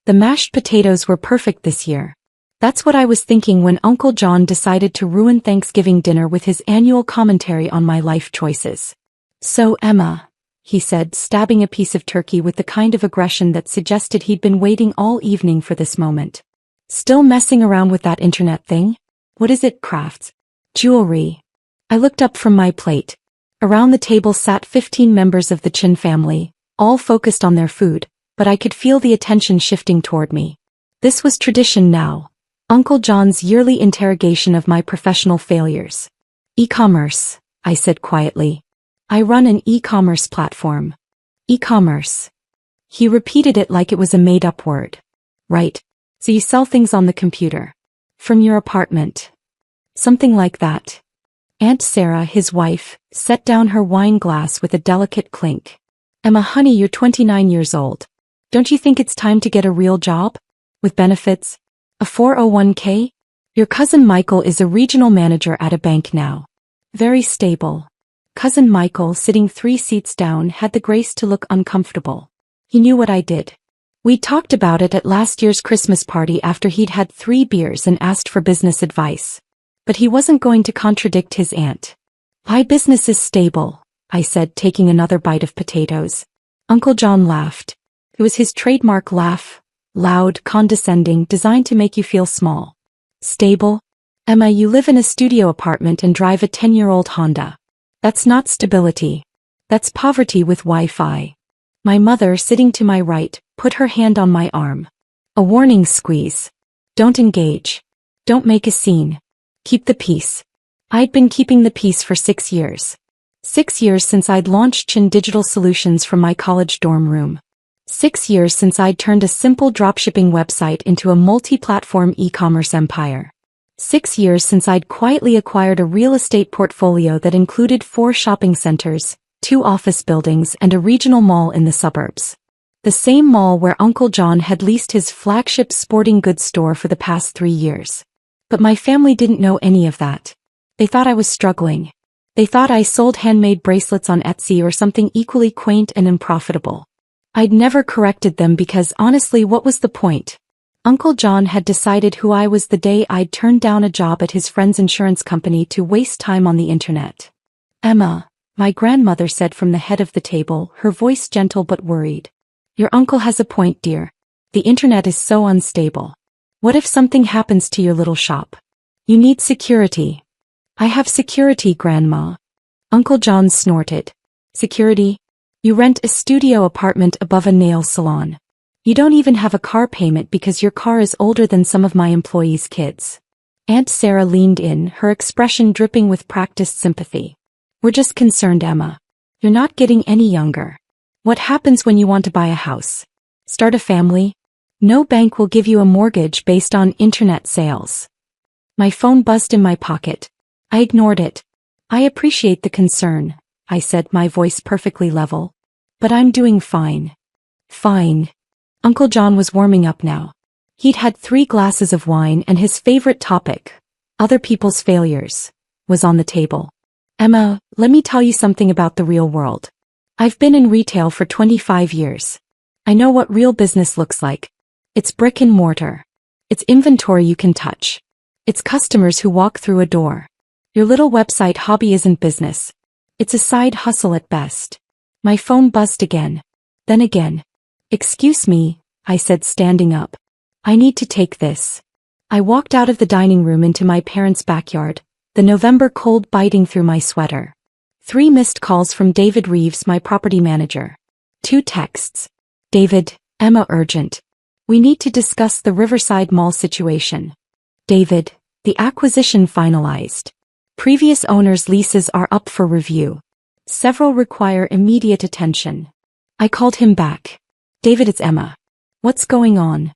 The mashed potatoes were perfect this year. That's what I was thinking when Uncle John decided to ruin Thanksgiving dinner with his annual commentary on my life choices. "So, Emma," he said, stabbing a piece of turkey with the kind of aggression that suggested he'd been waiting all evening for this moment. "Still messing around with that internet thing? What is it, crafts? Jewelry?" I looked up from my plate. Around the table sat 15 members of the Chin family, all focused on their food, but I could feel the attention shifting toward me. This was tradition now. Uncle John's yearly interrogation of my professional failures. "E-commerce," I said quietly. "I run an e-commerce platform." "E-commerce." He repeated it like it was a made-up word. "Right. So you sell things on the computer. From your apartment." "Something like that." Aunt Sarah, his wife, set down her wine glass with a delicate clink. "Emma, honey, you're 29 years old. Don't you think it's time to get a real job? With benefits? A 401k? Your cousin Michael is a regional manager at a bank now. Very stable." Cousin Michael, sitting 3 seats down, had the grace to look uncomfortable. He knew what I did. We talked about it at last year's Christmas party after he'd had 3 beers and asked for business advice. But he wasn't going to contradict his aunt. "My business is stable," I said, taking another bite of potatoes. Uncle John laughed. It was his trademark laugh, loud, condescending, designed to make you feel small. "Stable? Emma, you live in a studio apartment and drive a 10-year-old Honda. That's not stability. That's poverty with Wi-Fi." My mother, sitting to my right, put her hand on my arm. A warning squeeze. "Don't engage. Don't make a scene. Keep the peace." I'd been keeping the peace for 6 years. 6 years since I'd launched Chin Digital Solutions from my college dorm room. 6 years since I'd turned a simple dropshipping website into a multi-platform e-commerce empire. 6 years since I'd quietly acquired a real estate portfolio that included 4 shopping centers, 2 office buildings, and a regional mall in the suburbs. The same mall where Uncle John had leased his flagship sporting goods store for the past 3 years. But my family didn't know any of that. They thought I was struggling. They thought I sold handmade bracelets on Etsy or something equally quaint and unprofitable. I'd never corrected them because honestly, what was the point? Uncle John had decided who I was the day I'd turned down a job at his friend's insurance company to waste time on the internet. "Emma," my grandmother said from the head of the table, her voice gentle but worried. "Your uncle has a point, dear. The internet is so unstable. What if something happens to your little shop? You need security." "I have security, Grandma." Uncle John snorted. "Security? You rent a studio apartment above a nail salon. You don't even have a car payment because your car is older than some of my employees' kids." Aunt Sarah leaned in, her expression dripping with practiced sympathy. "We're just concerned, Emma. You're not getting any younger. What happens when you want to buy a house? Start a family? No bank will give you a mortgage based on internet sales." My phone buzzed in my pocket. I ignored it. "I appreciate the concern," I said, my voice perfectly level. "But I'm doing fine." "Fine." Uncle John was warming up now. He'd had 3 glasses of wine and his favorite topic, other people's failures, was on the table. "Emma, let me tell you something about the real world. I've been in retail for 25 years. I know what real business looks like. It's brick and mortar. It's inventory you can touch. It's customers who walk through a door. Your little website hobby isn't business. It's a side hustle at best." My phone buzzed again. Then again. "Excuse me," I said, standing up. "I need to take this." I walked out of the dining room into my parents' backyard, the November cold biting through my sweater. 3 missed calls from David Reeves, my property manager. 2 texts. "David, Emma, urgent. We need to discuss the Riverside Mall situation." "David, the acquisition finalized. Previous owners' leases are up for review. Several require immediate attention." I called him back. "David, it's Emma. What's going on?"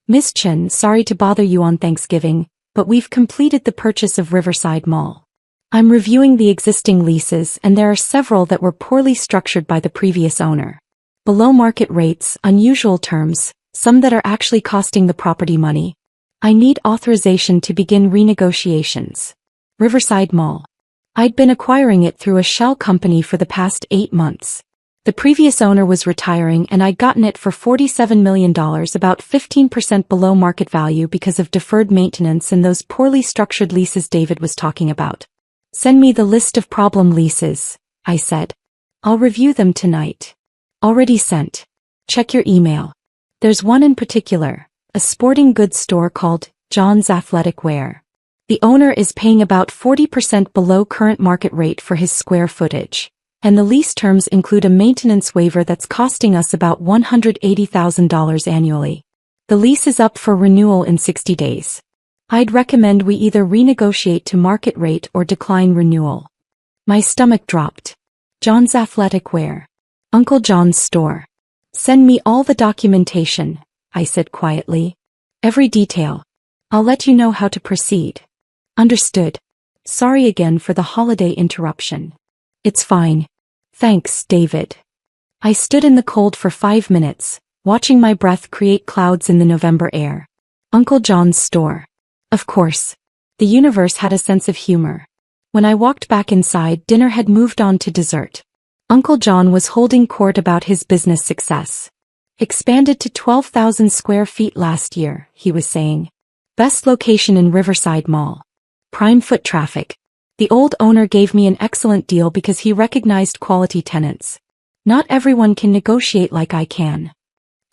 "Miss Chen, sorry to bother you on Thanksgiving, but we've completed the purchase of Riverside Mall. I'm reviewing the existing leases and there are several that were poorly structured by the previous owner. Below market rates, unusual terms, some that are actually costing the property money. I need authorization to begin renegotiations." Riverside Mall. I'd been acquiring it through a shell company for the past 8 months. The previous owner was retiring and I'd gotten it for $47 million, about 15% below market value because of deferred maintenance and those poorly structured leases David was talking about. Send me the list of problem leases, I said. I'll review them tonight. Already sent. Check your email. There's one in particular, a sporting goods store called John's Athletic Wear. The owner is paying about 40% below current market rate for his square footage. And the lease terms include a maintenance waiver that's costing us about $180,000 annually. The lease is up for renewal in 60 days. I'd recommend we either renegotiate to market rate or decline renewal. My stomach dropped. John's Athletic Wear. Uncle John's store. Send me all the documentation, I said quietly. Every detail. I'll let you know how to proceed. Understood. Sorry again for the holiday interruption. It's fine. Thanks, David. I stood in the cold for 5 minutes, watching my breath create clouds in the November air. Uncle John's store. Of course. The universe had a sense of humor. When I walked back inside, dinner had moved on to dessert. Uncle John was holding court about his business success. Expanded to 12,000 square feet last year, he was saying. Best location in Riverside Mall. Prime foot traffic. The old owner gave me an excellent deal because he recognized quality tenants. Not everyone can negotiate like I can.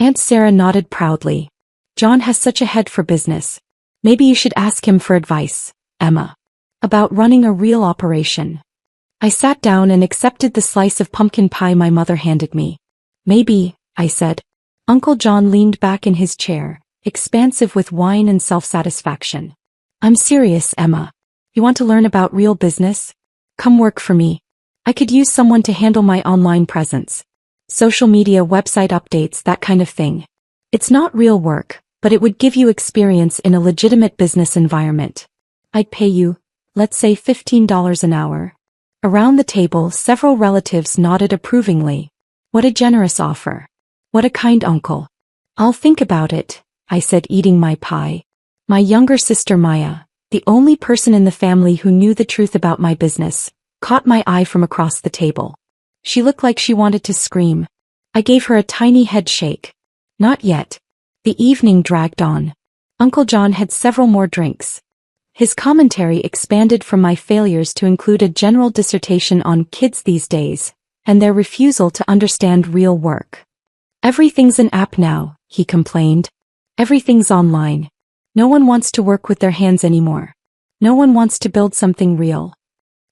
Aunt Sarah nodded proudly. John has such a head for business. Maybe you should ask him for advice, Emma. About running a real operation. I sat down and accepted the slice of pumpkin pie my mother handed me. Maybe, I said. Uncle John leaned back in his chair, expansive with wine and self-satisfaction. I'm serious, Emma. You want to learn about real business? Come work for me. I could use someone to handle my online presence. Social media, website updates, that kind of thing. It's not real work, but it would give you experience in a legitimate business environment. I'd pay you, let's say $15 an hour. Around the table, several relatives nodded approvingly. What a generous offer. What a kind uncle. I'll think about it, I said, eating my pie. My younger sister Maya, the only person in the family who knew the truth about my business, caught my eye from across the table. She looked like she wanted to scream. I gave her a tiny head shake. Not yet. The evening dragged on. Uncle John had several more drinks. His commentary expanded from my failures to include a general dissertation on kids these days, and their refusal to understand real work. Everything's an app now, he complained. Everything's online. No one wants to work with their hands anymore. No one wants to build something real.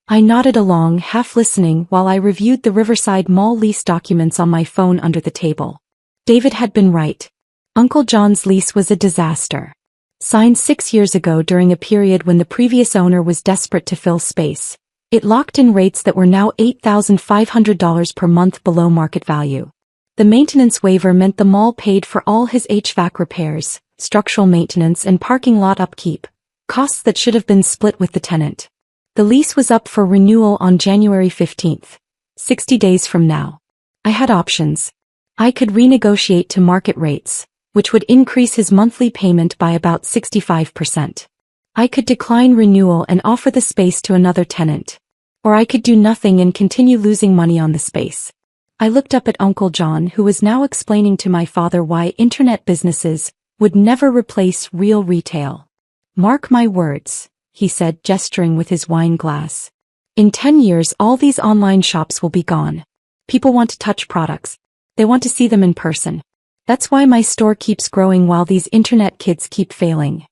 I nodded along, half listening while I reviewed the Riverside Mall lease documents on my phone under the table. David had been right. Uncle John's lease was a disaster. Signed 6 years ago during a period when the previous owner was desperate to fill space. It locked in rates that were now $8,500 per month below market value. The maintenance waiver meant the mall paid for all his HVAC repairs, structural maintenance and parking lot upkeep, costs that should have been split with the tenant. The lease was up for renewal on January 15th, 60 days from now. I had options. I could renegotiate to market rates, which would increase his monthly payment by about 65%. I could decline renewal and offer the space to another tenant. Or I could do nothing and continue losing money on the space. I looked up at Uncle John, who was now explaining to my father why internet businesses would never replace real retail. Mark my words, he said, gesturing with his wine glass. In 10 years, all these online shops will be gone. People want to touch products. They want to see them in person. That's why my store keeps growing while these internet kids keep failing.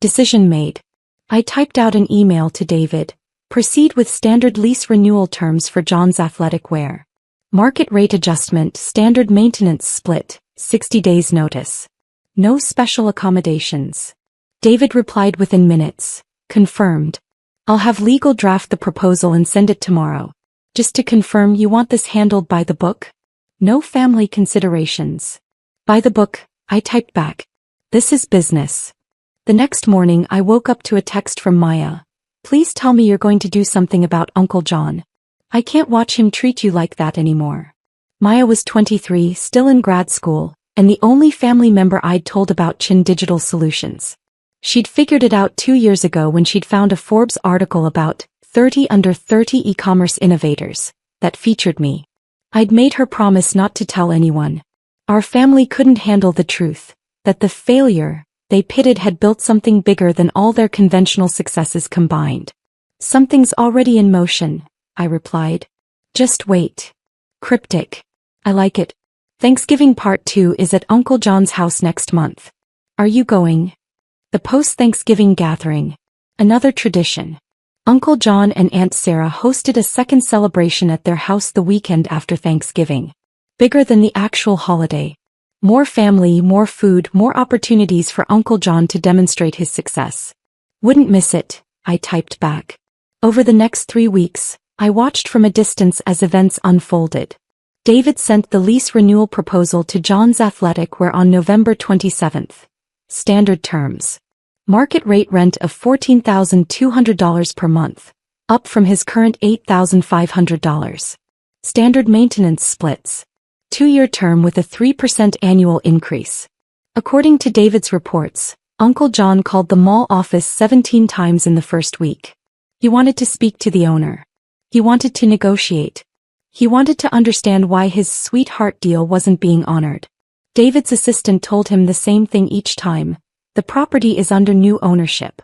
Decision made. I typed out an email to David. Proceed with standard lease renewal terms for John's Athletic Wear. Market rate adjustment, standard maintenance split, 60 days notice. No special accommodations. David replied within minutes. Confirmed. I'll have legal draft the proposal and send it tomorrow. Just to confirm, you want this handled by the book? No family considerations. By the book, I typed back. This is business. The next morning I woke up to a text from Maya. Please tell me you're going to do something about Uncle John. I can't watch him treat you like that anymore. Maya was 23, still in grad school, and the only family member I'd told about Chin Digital Solutions. She'd figured it out 2 years ago when she'd found a Forbes article about 30 under 30 e-commerce innovators that featured me. I'd made her promise not to tell anyone. Our family couldn't handle the truth, that the failure they pitted had built something bigger than all their conventional successes combined. Something's already in motion, I replied. Just wait. Cryptic. I like it. Thanksgiving Part 2 is at Uncle John's house next month. Are you going? The post-Thanksgiving gathering. Another tradition. Uncle John and Aunt Sarah hosted a second celebration at their house the weekend after Thanksgiving. Bigger than the actual holiday. More family, more food, more opportunities for Uncle John to demonstrate his success. Wouldn't miss it, I typed back. Over the next 3 weeks, I watched from a distance as events unfolded. David sent the lease renewal proposal to John's Athletic Wear on November 27th. Standard terms. Market rate rent of $14,200 per month, up from his current $8,500. Standard maintenance splits. 2-year term with a 3% annual increase. According to David's reports, Uncle John called the mall office 17 times in the first week. He wanted to speak to the owner. He wanted to negotiate. He wanted to understand why his sweetheart deal wasn't being honored. David's assistant told him the same thing each time. The property is under new ownership.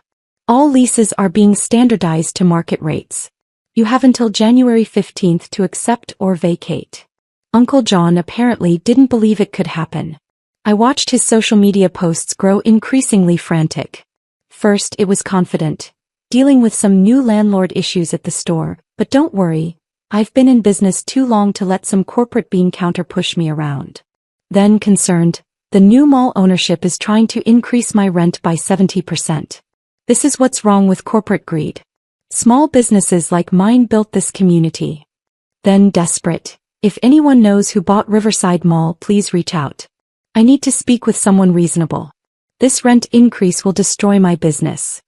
All leases are being standardized to market rates. You have until January 15th to accept or vacate. Uncle John apparently didn't believe it could happen. I watched his social media posts grow increasingly frantic. First, it was confident, dealing with some new landlord issues at the store, but don't worry, I've been in business too long to let some corporate bean counter push me around. Then concerned, the new mall ownership is trying to increase my rent by 70%. This is what's wrong with corporate greed. Small businesses like mine built this community. Then desperate, if anyone knows who bought Riverside Mall, please reach out. I need to speak with someone reasonable. This rent increase will destroy my business.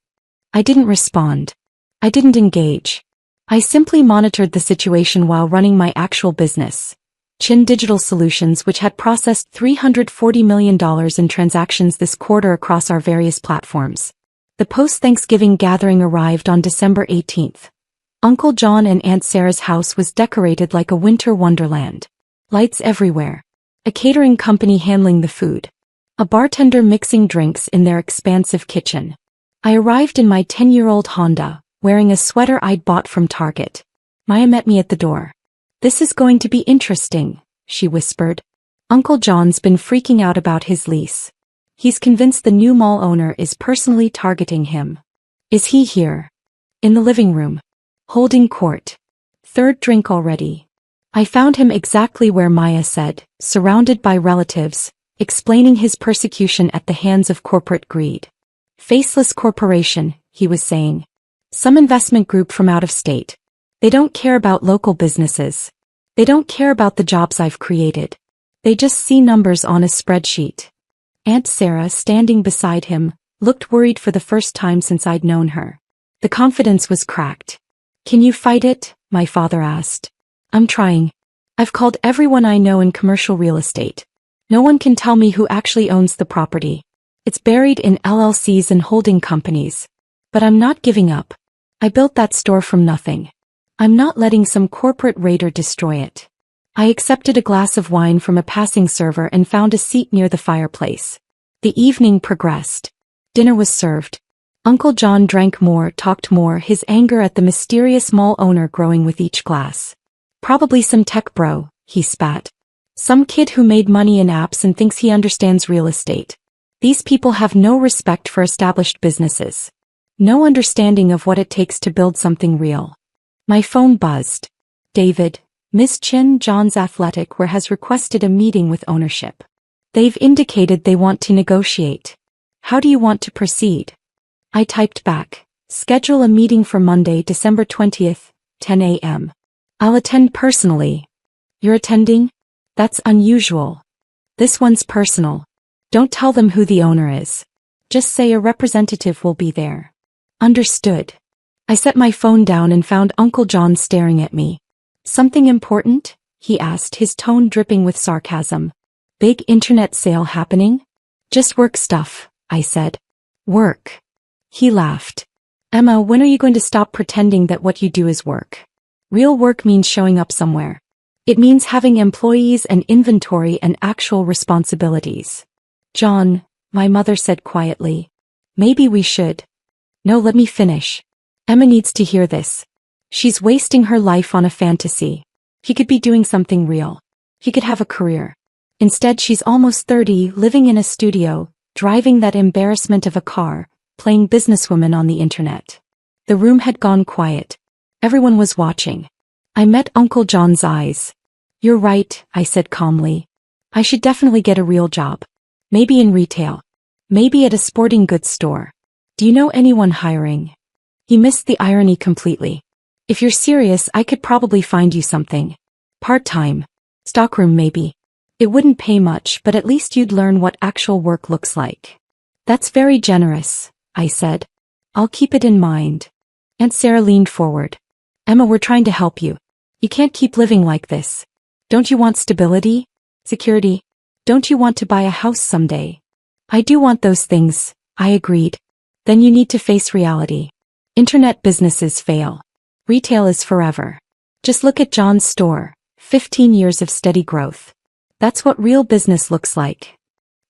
I didn't respond. I didn't engage. I simply monitored the situation while running my actual business, Chin Digital Solutions, which had processed $340 million in transactions this quarter across our various platforms. The post-Thanksgiving gathering arrived on December 18th. Uncle John and Aunt Sarah's house was decorated like a winter wonderland. Lights everywhere. A catering company handling the food. A bartender mixing drinks in their expansive kitchen. I arrived in my 10-year-old Honda, wearing a sweater I'd bought from Target. Maya met me at the door. "This is going to be interesting," she whispered. Uncle John's been freaking out about his lease. He's convinced the new mall owner is personally targeting him. Is he here? In the living room. Holding court. Third drink already. I found him exactly where Maya said, surrounded by relatives, explaining his persecution at the hands of corporate greed. Faceless corporation, he was saying. Some investment group from out of state. They don't care about local businesses. They don't care about the jobs I've created. They just see numbers on a spreadsheet. Aunt Sarah, standing beside him, looked worried for the first time since I'd known her. The confidence was cracked. "Can you fight it?" my father asked. "I'm trying. I've called everyone I know in commercial real estate. No one can tell me who actually owns the property. It's buried in LLCs and holding companies. But I'm not giving up. I built that store from nothing. I'm not letting some corporate raider destroy it." I accepted a glass of wine from a passing server and found a seat near the fireplace. The evening progressed. Dinner was served. Uncle John drank more, talked more, his anger at the mysterious mall owner growing with each glass. "Probably some tech bro," he spat. "Some kid who made money in apps and thinks he understands real estate. These people have no respect for established businesses. No understanding of what it takes to build something real." My phone buzzed. "David, Miss Chin, John's Athletic Wear has requested a meeting with ownership. They've indicated they want to negotiate. How do you want to proceed?" I typed back, "Schedule a meeting for Monday, December 20th, 10 a.m. I'll attend personally." "You're attending? That's unusual. This one's personal. Don't tell them who the owner is. Just say a representative will be there." "Understood." I set my phone down and found Uncle John staring at me. "Something important?" he asked, his tone dripping with sarcasm. "Big internet sale happening?" "Just work stuff," I said. "Work?" He laughed. "Emma, when are you going to stop pretending that what you do is work? Real work means showing up somewhere. It means having employees and inventory and actual responsibilities. John, my mother said quietly. Maybe we should. No, let me finish. Emma needs to hear this. She's wasting her life on a fantasy. He could be doing something real. He could have a career. Instead, she's almost 30, living in a studio, driving that embarrassment of a car, playing businesswoman on the internet. The room had gone quiet. Everyone was watching. I met Uncle John's eyes. You're right, I said calmly. I should definitely get a real job. Maybe in retail. Maybe at a sporting goods store. Do you know anyone hiring? He missed the irony completely. If you're serious, I could probably find you something. Part-time. Stockroom maybe. It wouldn't pay much, but at least you'd learn what actual work looks like. That's very generous, I said. I'll keep it in mind. Aunt Sarah leaned forward. Emma, we're trying to help you. You can't keep living like this. Don't you want stability? Security? Don't you want to buy a house someday? I do want those things, I agreed. Then you need to face reality. Internet businesses fail. Retail is forever. Just look at John's store, 15 years of steady growth. That's what real business looks like.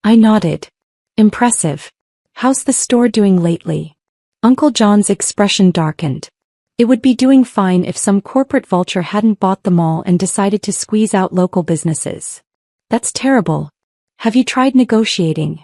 I nodded. Impressive. How's the store doing lately? Uncle John's expression darkened. It would be doing fine if some corporate vulture hadn't bought the mall and decided to squeeze out local businesses. That's terrible. Have you tried negotiating?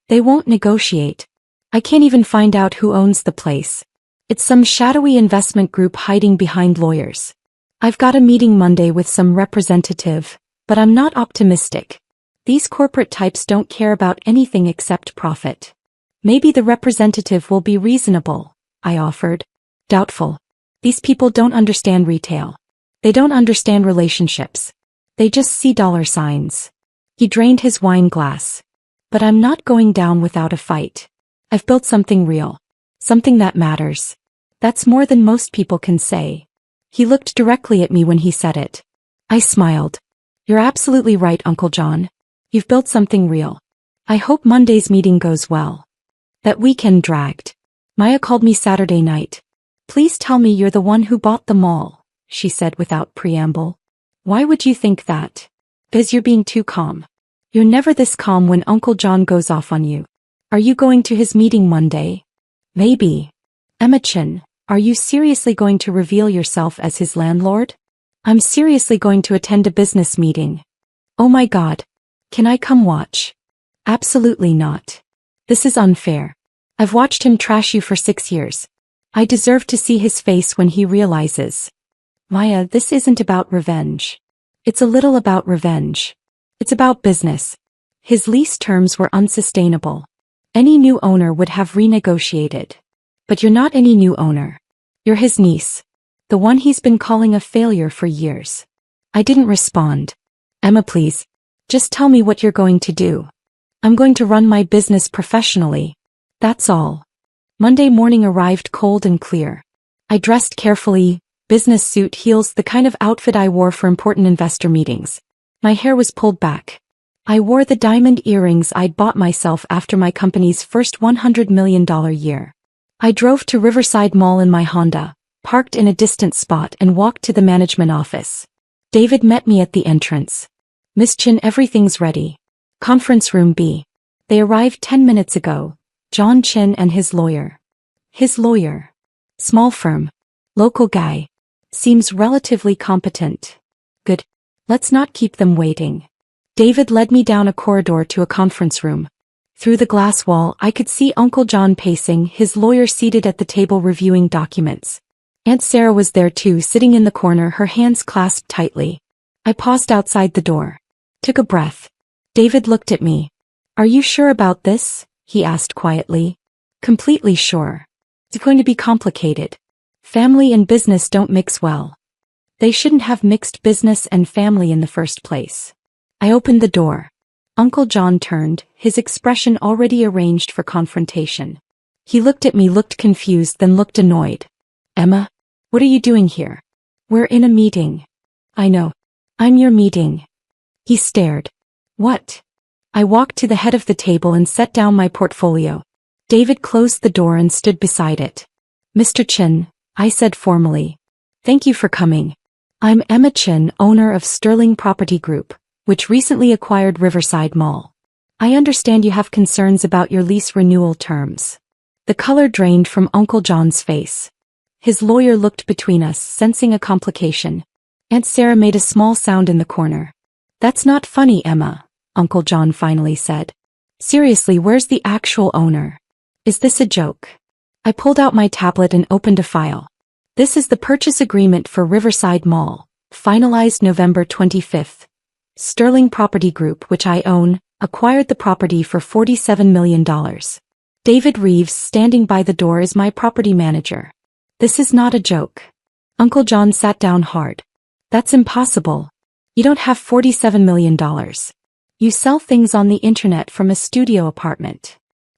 They won't negotiate. I can't even find out who owns the place. It's some shadowy investment group hiding behind lawyers. I've got a meeting Monday with some representative, but I'm not optimistic. These corporate types don't care about anything except profit. Maybe the representative will be reasonable, I offered. Doubtful. These people don't understand retail. They don't understand relationships. They just see dollar signs. He drained his wine glass. But I'm not going down without a fight. I've built something real. Something that matters. That's more than most people can say. He looked directly at me when he said it. I smiled. You're absolutely right, Uncle John. You've built something real. I hope Monday's meeting goes well. That weekend dragged. Maya called me Saturday night. Please tell me you're the one who bought the mall, she said without preamble. Why would you think that? Because you're being too calm. You're never this calm when Uncle John goes off on you. Are you going to his meeting Monday? Maybe. Emma Chin, are you seriously going to reveal yourself as his landlord? I'm seriously going to attend a business meeting. Oh my God. Can I come watch? Absolutely not. This is unfair. I've watched him trash you for 6 years. I deserve to see his face when he realizes. Maya, this isn't about revenge. It's a little about revenge. It's about business. His lease terms were unsustainable. Any new owner would have renegotiated. But you're not any new owner. You're his niece. The one he's been calling a failure for years. I didn't respond. Emma, please. Just tell me what you're going to do. I'm going to run my business professionally. That's all. Monday morning arrived cold and clear. I dressed carefully, business suit, heels, the kind of outfit I wore for important investor meetings. My hair was pulled back. I wore the diamond earrings I'd bought myself after my company's first $100 million year. I drove to Riverside Mall in my Honda, parked in a distant spot and walked to the management office. David met me at the entrance. Miss Chin, everything's ready. Conference room B. They arrived 10 minutes ago. John Chin and his lawyer. His lawyer. Small firm. Local guy. Seems relatively competent. Good. Let's not keep them waiting. David led me down a corridor to a conference room. Through the glass wall, I could see Uncle John pacing, his lawyer seated at the table reviewing documents. Aunt Sarah was there too, sitting in the corner, her hands clasped tightly. I paused outside the door. Took a breath. David looked at me. Are you sure about this? He asked quietly. Completely sure. It's going to be complicated. Family and business don't mix well. They shouldn't have mixed business and family in the first place. I opened the door. Uncle John turned, his expression already arranged for confrontation. He looked at me, looked confused, then looked annoyed. Emma? What are you doing here? We're in a meeting. I know. I'm your meeting. He stared. What? I walked to the head of the table and set down my portfolio. David closed the door and stood beside it. Mr. Chin, I said formally. Thank you for coming. I'm Emma Chin, owner of Sterling Property Group, which recently acquired Riverside Mall. I understand you have concerns about your lease renewal terms. The color drained from Uncle John's face. His lawyer looked between us, sensing a complication. Aunt Sarah made a small sound in the corner. That's not funny, Emma, Uncle John finally said. Seriously, where's the actual owner? Is this a joke? I pulled out my tablet and opened a file. This is the purchase agreement for Riverside Mall, finalized November 25th. Sterling Property Group, which I own, acquired the property for $47 million. David Reeves, standing by the door, is my property manager. This is not a joke. Uncle John sat down hard. That's impossible. You don't have $47 million. You sell things on the internet from a studio apartment.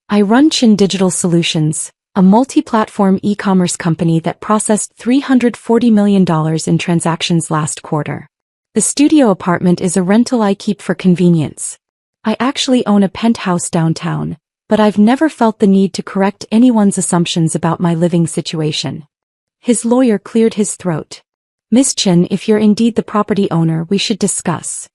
I run Chin Digital Solutions, a multi-platform e-commerce company that processed $340 million in transactions last quarter. The studio apartment is a rental I keep for convenience. I actually own a penthouse downtown, but I've never felt the need to correct anyone's assumptions about my living situation. His lawyer cleared his throat. Miss Chin, if you're indeed the property owner, we should discuss.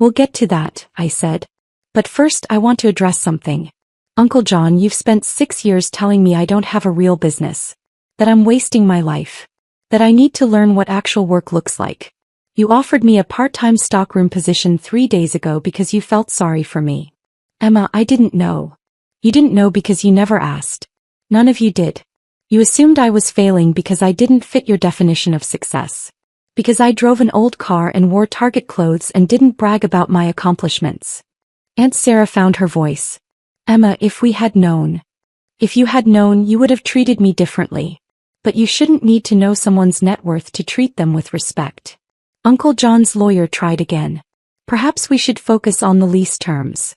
We'll get to that, I said. But first I want to address something. Uncle John, you've spent 6 years telling me I don't have a real business. That I'm wasting my life. That I need to learn what actual work looks like. You offered me a part-time stockroom position 3 days ago because you felt sorry for me. Emma, I didn't know. You didn't know because you never asked. None of you did. You assumed I was failing because I didn't fit your definition of success. Because I drove an old car and wore Target clothes and didn't brag about my accomplishments. Aunt Sarah found her voice. Emma, if we had known. If you had known, you would have treated me differently. But you shouldn't need to know someone's net worth to treat them with respect. Uncle John's lawyer tried again. Perhaps we should focus on the lease terms.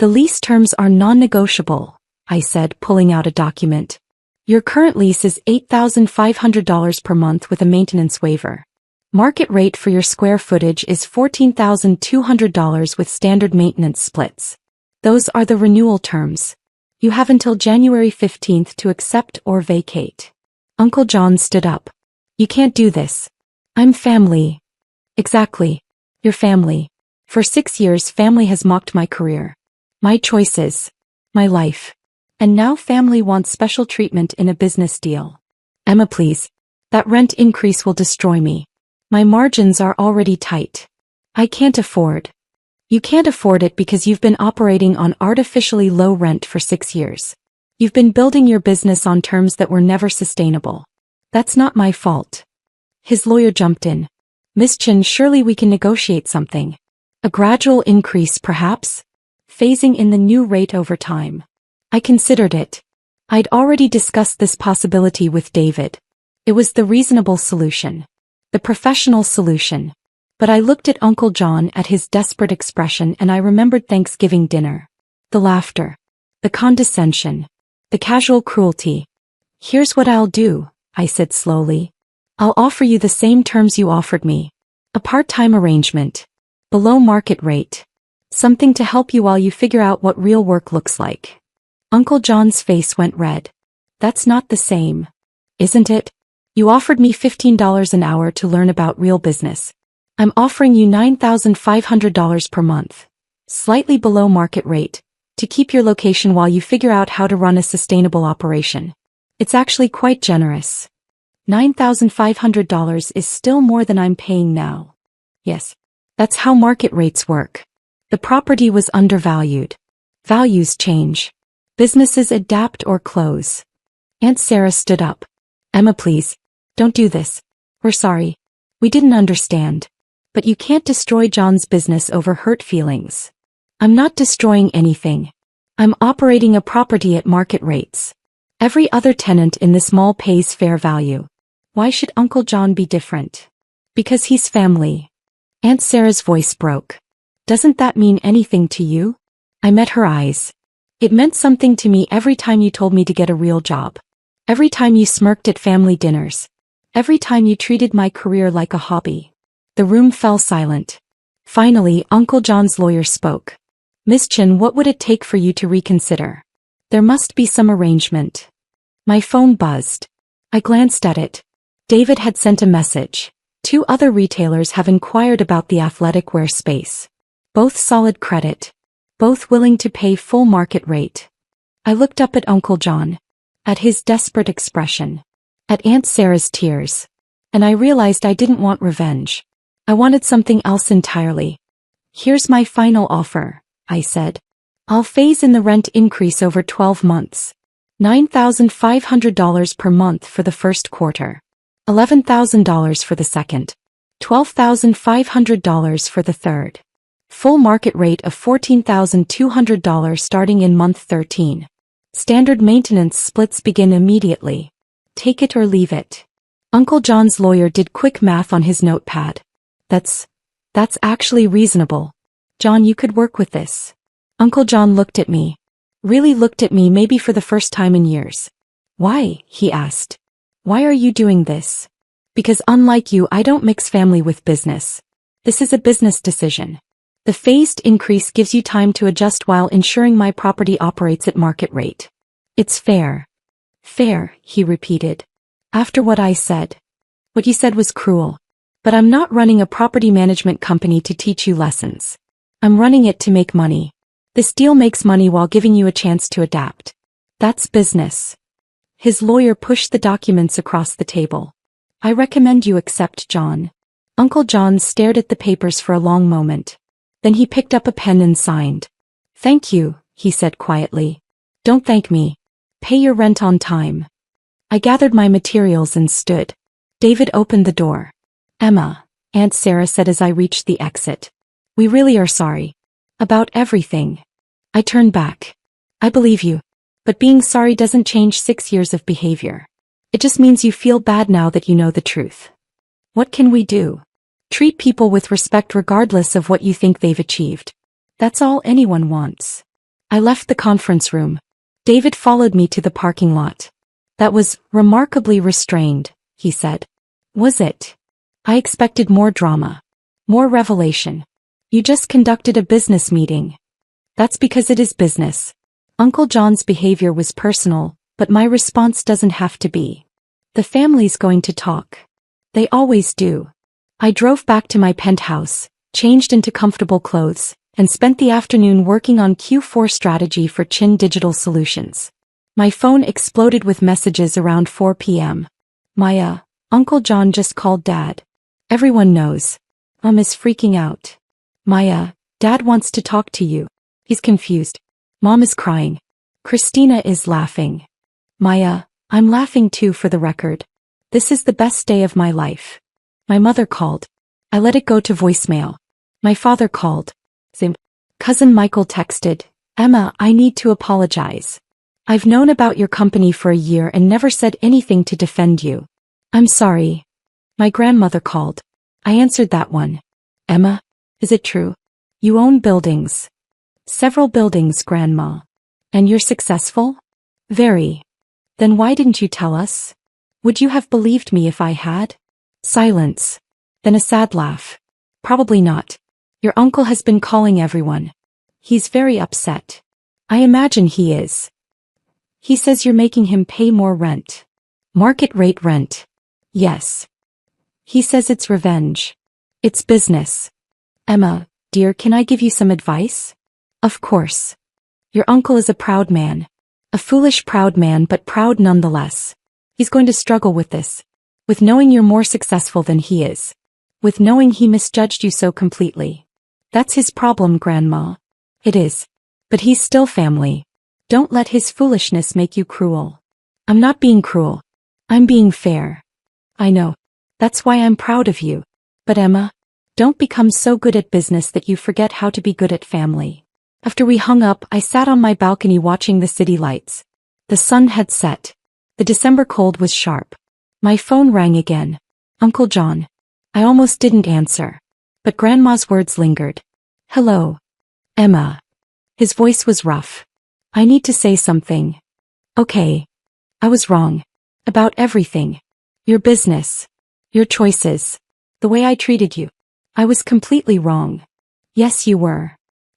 The lease terms are non-negotiable, I said, pulling out a document. Your current lease is $8,500 per month with a maintenance waiver. Market rate for your square footage is $14,200 with standard maintenance splits. Those are the renewal terms. You have until January 15th to accept or vacate. Uncle John stood up. You can't do this. I'm family. Exactly. Your family. For 6 years, family has mocked my career. My choices. My life. And now family wants special treatment in a business deal. Emma, please. That rent increase will destroy me. My margins are already tight. I can't afford. You can't afford it because you've been operating on artificially low rent for 6 years. You've been building your business on terms that were never sustainable. That's not my fault. His lawyer jumped in. Miss Chin, surely we can negotiate something. A gradual increase, perhaps? Phasing in the new rate over time. I considered it. I'd already discussed this possibility with David. It was the reasonable solution. The professional solution. But I looked at Uncle John, at his desperate expression, and I remembered Thanksgiving dinner. The laughter. The condescension. The casual cruelty. Here's what I'll do, I said slowly. I'll offer you the same terms you offered me. A part-time arrangement. Below market rate. Something to help you while you figure out what real work looks like. Uncle John's face went red. That's not the same. Isn't it? You offered me $15 an hour to learn about real business. I'm offering you $9,500 per month. Slightly below market rate. To keep your location while you figure out how to run a sustainable operation. It's actually quite generous. $9,500 is still more than I'm paying now. Yes. That's how market rates work. The property was undervalued. Values change. Businesses adapt or close. Aunt Sarah stood up. Emma, please. Don't do this. We're sorry. We didn't understand. But you can't destroy John's business over hurt feelings. I'm not destroying anything. I'm operating a property at market rates. Every other tenant in this mall pays fair value. Why should Uncle John be different? Because he's family. Aunt Sarah's voice broke. Doesn't that mean anything to you? I met her eyes. It meant something to me every time you told me to get a real job. Every time you smirked at family dinners. Every time you treated my career like a hobby. The room fell silent. Finally, Uncle John's lawyer spoke. Miss Chin, what would it take for you to reconsider? There must be some arrangement. My phone buzzed. I glanced at it. David had sent a message. 2 other retailers have inquired about the athletic wear space. Both solid credit. Both willing to pay full market rate. I looked up at Uncle John. At his desperate expression. At Aunt Sarah's tears. And I realized I didn't want revenge. I wanted something else entirely. Here's my final offer, I said. I'll phase in the rent increase over 12 months. $9,500 per month for the first quarter. $11,000 for the second. $12,500 for the third. Full market rate of $14,200 starting in month 13. Standard maintenance splits begin immediately. Take it or leave it. Uncle John's lawyer did quick math on his notepad. That's actually reasonable. John, you could work with this. Uncle John looked at me. Really looked at me, maybe for the first time in years. Why? He asked. Why are you doing this? Because unlike you, I don't mix family with business. This is a business decision. The phased increase gives you time to adjust while ensuring my property operates at market rate. It's fair. Fair, he repeated. After what I said. What you said was cruel. But I'm not running a property management company to teach you lessons. I'm running it to make money. This deal makes money while giving you a chance to adapt. That's business. His lawyer pushed the documents across the table. I recommend you accept, John. Uncle John stared at the papers for a long moment. Then he picked up a pen and signed. Thank you, he said quietly. Don't thank me. Pay your rent on time. I gathered my materials and stood. David opened the door. Emma, Aunt Sarah said as I reached the exit. We really are sorry. About everything. I turned back. I believe you. But being sorry doesn't change 6 years of behavior. It just means you feel bad now that you know the truth. What can we do? Treat people with respect regardless of what you think they've achieved. That's all anyone wants. I left the conference room. David followed me to the parking lot. That was remarkably restrained, he said. Was it? I expected more drama. More revelation. You just conducted a business meeting. That's because it is business. Uncle John's behavior was personal, but my response doesn't have to be. The family's going to talk. They always do. I drove back to my penthouse, changed into comfortable clothes, and spent the afternoon working on Q4 strategy for Chin Digital Solutions. My phone exploded with messages around 4 p.m. Maya, Uncle John just called Dad. Everyone knows. Mom is freaking out. Maya, Dad wants to talk to you. He's confused. Mom is crying. Christina is laughing. Maya, I'm laughing too for the record. This is the best day of my life. My mother called. I let it go to voicemail. My father called. Cousin Michael texted, Emma, I need to apologize. I've known about your company for a year and never said anything to defend you. I'm sorry. My grandmother called. I answered that one. Emma, is it true? You own buildings. Several buildings, Grandma. And you're successful? Very. Then why didn't you tell us? Would you have believed me if I had? Silence. Then a sad laugh. Probably not. Your uncle has been calling everyone. He's very upset. I imagine he is. He says you're making him pay more rent. Market rate rent. Yes. He says it's revenge. It's business. Emma, dear, can I give you some advice? Of course. Your uncle is a proud man. A foolish proud man, but proud nonetheless. He's going to struggle with this. With knowing you're more successful than he is. With knowing he misjudged you so completely. That's his problem, Grandma. It is. But he's still family. Don't let his foolishness make you cruel. I'm not being cruel. I'm being fair. I know. That's why I'm proud of you. But Emma, don't become so good at business that you forget how to be good at family. After we hung up, I sat on my balcony watching the city lights. The sun had set. The December cold was sharp. My phone rang again. Uncle John. I almost didn't answer. But Grandma's words lingered. Hello. Emma. His voice was rough. I need to say something. Okay. I was wrong. About everything. Your business. Your choices. The way I treated you. I was completely wrong. Yes, you were.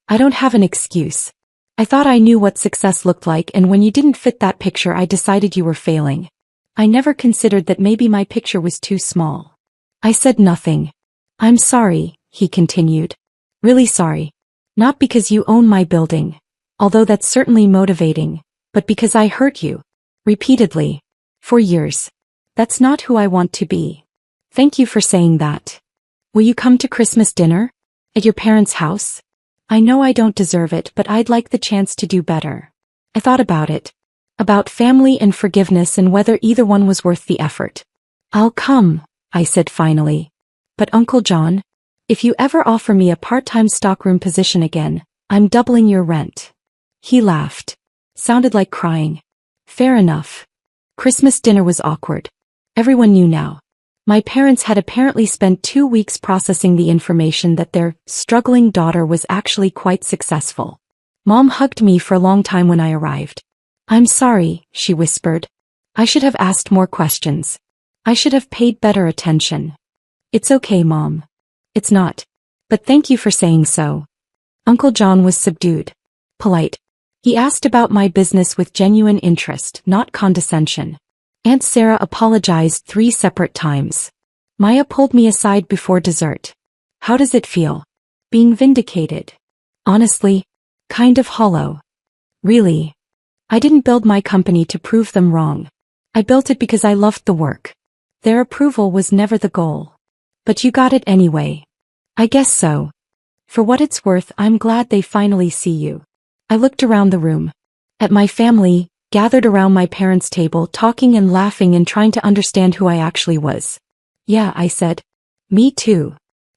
I don't have an excuse. I thought I knew what success looked like, and when you didn't fit that picture, I decided you were failing. I never considered that maybe my picture was too small. I said nothing. I'm sorry, he continued. Really sorry. Not because you own my building, although that's certainly motivating, but because I hurt you. Repeatedly. For years. That's not who I want to be. Thank you for saying that. Will you come to Christmas dinner? At your parents' house? I know I don't deserve it, but I'd like the chance to do better. I thought about it. About family and forgiveness and whether either one was worth the effort. I'll come, I said finally. But Uncle John, if you ever offer me a part-time stockroom position again, I'm doubling your rent. He laughed. Sounded like crying. Fair enough. Christmas dinner was awkward. Everyone knew now. My parents had apparently spent 2 weeks processing the information that their struggling daughter was actually quite successful. Mom hugged me for a long time when I arrived. I'm sorry, she whispered. I should have asked more questions. I should have paid better attention. It's okay, Mom. It's not. But thank you for saying so. Uncle John was subdued. Polite. He asked about my business with genuine interest, not condescension. Aunt Sarah apologized 3 separate times. Maya pulled me aside before dessert. How does it feel? Being vindicated. Honestly, kind of hollow. Really. I didn't build my company to prove them wrong. I built it because I loved the work. Their approval was never the goal. But you got it anyway. I guess so. For what it's worth, I'm glad they finally see you. I looked around the room. At my family, gathered around my parents' table, talking and laughing and trying to understand who I actually was. Yeah, I said. Me too.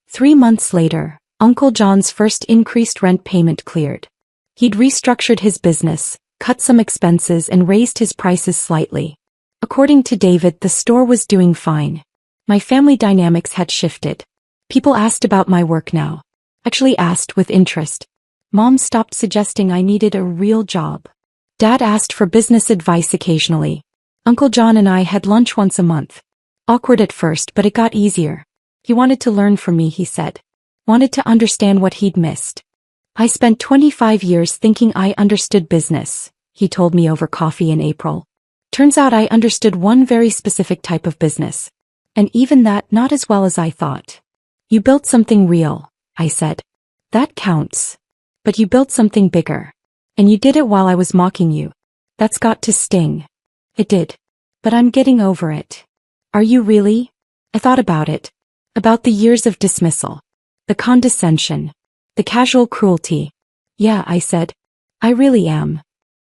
3 months later, Uncle John's first increased rent payment cleared. He'd restructured his business, cut some expenses and raised his prices slightly. According to David, the store was doing fine. My family dynamics had shifted. People asked about my work now. Actually asked with interest. Mom stopped suggesting I needed a real job. Dad asked for business advice occasionally. Uncle John and I had lunch once a month. Awkward at first, but it got easier. He wanted to learn from me, he said. Wanted to understand what he'd missed. I spent 25 years thinking I understood business, he told me over coffee in April. Turns out I understood one very specific type of business. And even that, not as well as I thought. You built something real, I said. That counts. But you built something bigger. And you did it while I was mocking you. That's got to sting. It did. But I'm getting over it. Are you really? I thought about it. About the years of dismissal. The condescension. The casual cruelty. Yeah, I said. I really am.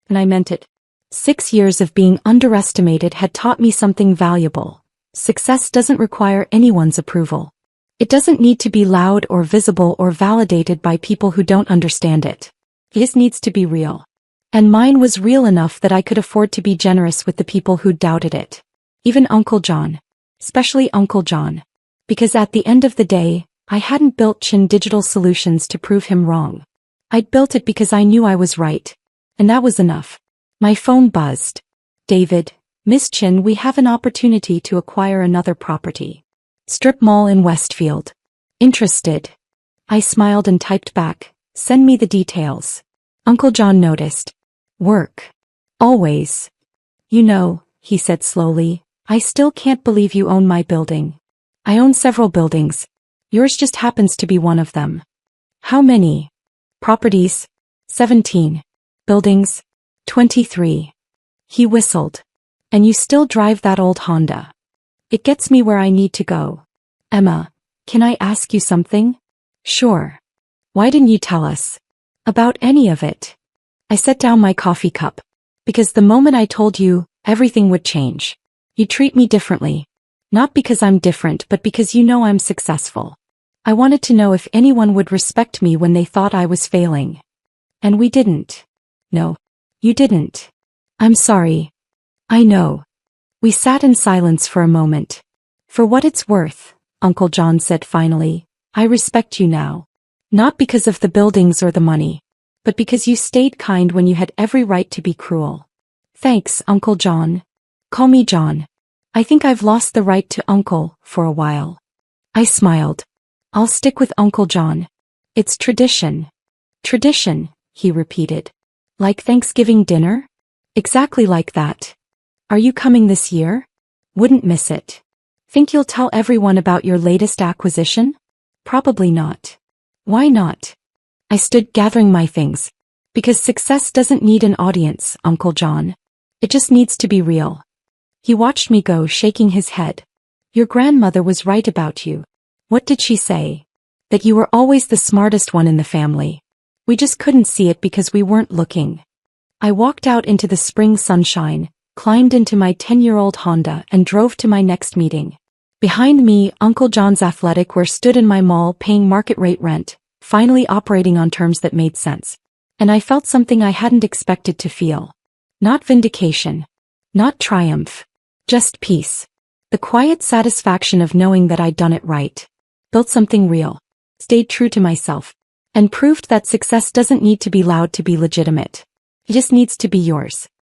And I meant it. 6 years of being underestimated had taught me something valuable. Success doesn't require anyone's approval. It doesn't need to be loud or visible or validated by people who don't understand it. It just needs to be real. And mine was real enough that I could afford to be generous with the people who doubted it. Even Uncle John. Especially Uncle John. Because at the end of the day, I hadn't built Chin Digital Solutions to prove him wrong. I'd built it because I knew I was right. And that was enough. My phone buzzed. David, Miss Chin, we have an opportunity to acquire another property. Strip mall in Westfield. Interested? I smiled and typed back. Send me the details. Uncle John noticed. Work. Always. You know, he said slowly, I still can't believe you own my building. I own several buildings. Yours just happens to be one of them. How many? Properties? 17. Buildings? 23. He whistled. And you still drive that old Honda. It gets me where I need to go. Emma, can I ask you something? Sure. Why didn't you tell us about any of it? I set down my coffee cup. Because the moment I told you, everything would change. You treat me differently. Not because I'm different, but because you know I'm successful. I wanted to know if anyone would respect me when they thought I was failing. And we didn't. No. You didn't. I'm sorry. I know. We sat in silence for a moment. For what it's worth, Uncle John said finally, I respect you now. Not because of the buildings or the money, but because you stayed kind when you had every right to be cruel. Thanks, Uncle John. Call me John. I think I've lost the right to Uncle for a while. I smiled. I'll stick with Uncle John. It's tradition. Tradition, he repeated. Like Thanksgiving dinner? Exactly like that. Are you coming this year? Wouldn't miss it. Think you'll tell everyone about your latest acquisition? Probably not. Why not? I stood gathering my things. Because success doesn't need an audience, Uncle John. It just needs to be real. He watched me go, shaking his head. Your grandmother was right about you. What did she say? That you were always the smartest one in the family. We just couldn't see it because we weren't looking. I walked out into the spring sunshine, climbed into my 10-year-old Honda and drove to my next meeting. Behind me, Uncle John's athletic wear stood in my mall paying market rate rent, finally operating on terms that made sense. And I felt something I hadn't expected to feel. Not vindication. Not triumph. Just peace. The quiet satisfaction of knowing that I'd done it right. Built something real. Stayed true to myself. And proved that success doesn't need to be loud to be legitimate. It just needs to be yours.